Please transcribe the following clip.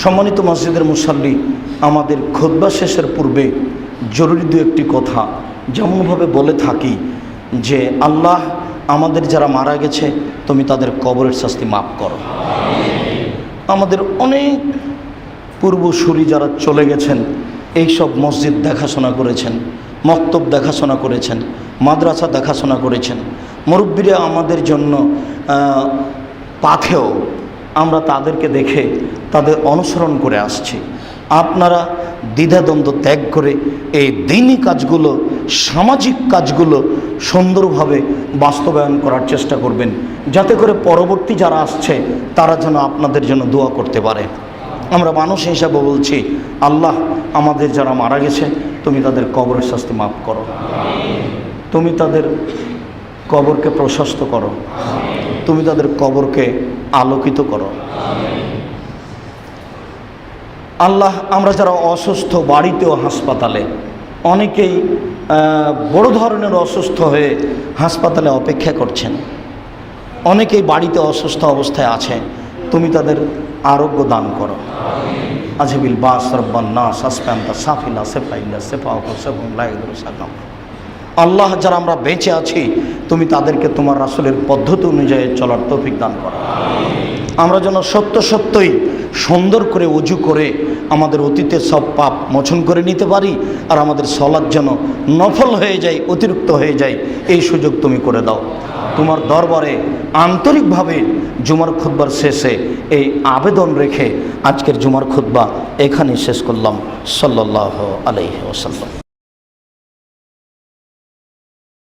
সম্মানিত মসজিদের মুসাল্লি, আমাদের খুতবা শেষের পূর্বে জরুরি দু একটি কথা যেমনভাবে বলে থাকি যে আল্লাহ আমাদের যারা মারা গেছে তুমি তাদের কবরের শাস্তি মাফ করো। আমাদের অনেক পূর্বসূরি যারা চলে গেছেন এই সব মসজিদ দেখাশোনা করেছেন, মক্তব দেখাশোনা করেছেন, মাদ্রাসা দেখাশোনা করেছেন, মুরব্বীরা আমাদের জন্য পাথেও আমরা তাদেরকে দেখে তাদের অনুসরণ করে আসছি। আপনারা দ্বিধাদ্বন্দ্ব ত্যাগ করে এই দ্বীনি কাজগুলো, সামাজিক কাজগুলো সুন্দরভাবে বাস্তবায়ন করার চেষ্টা করবেন, যাতে করে পরবর্তী যারা আসছে তারা যেন আপনাদের জন্য দোয়া করতে পারে। আমরা মানুষ হিসাবে বলছি, আল্লাহ আমাদের যারা মারা গেছে তুমি তাদের কবরের শাস্তি মাফ করো, তুমি তাদের কবরকে প্রশস্ত করো, তুমি তাদের কবরকে আলোকিত করো। আল্লাহ আমরা যারা অসুস্থ, বাড়িতে ও হাসপাতালে, অনেকেই বড় ধরনের অসুস্থ হয়ে হাসপাতালে অপেক্ষা করছেন, অনেকেই বাড়িতে অসুস্থ অবস্থায় আছে, তুমি তাদের আরোগ্য দান করো। আজবিল বাস রব্বান নাস আসফান্তা সাফিলা সেফাইলা সেফাউকা সেফুল্লাহিদুর সাকাম। আল্লাহ যারা আমরা বেঁচে আছি তুমি তাদেরকে তোমার রাসূলের পদ্ধতি অনুযায়ী চলার তৌফিক দান করো। আমরা যেন সত্য সত্যই সুন্দর করে ওযু করে আমাদের অতীতের সব পাপ মোচন করে নিতে পারি, আর আমাদের সালাত যেন নফল হয়ে যায়, অতিরিক্ত হয়ে যায়, এই সুযোগ তুমি করে দাও। তোমার দরবারে আন্তরিকভাবে জুমার খুতবার শেষে এই আবেদন রেখে আজকের জুমার খুতবা এখানেই শেষ করলাম। সাল্লাল্লাহু আলাইহি ওয়াসাল্লাম।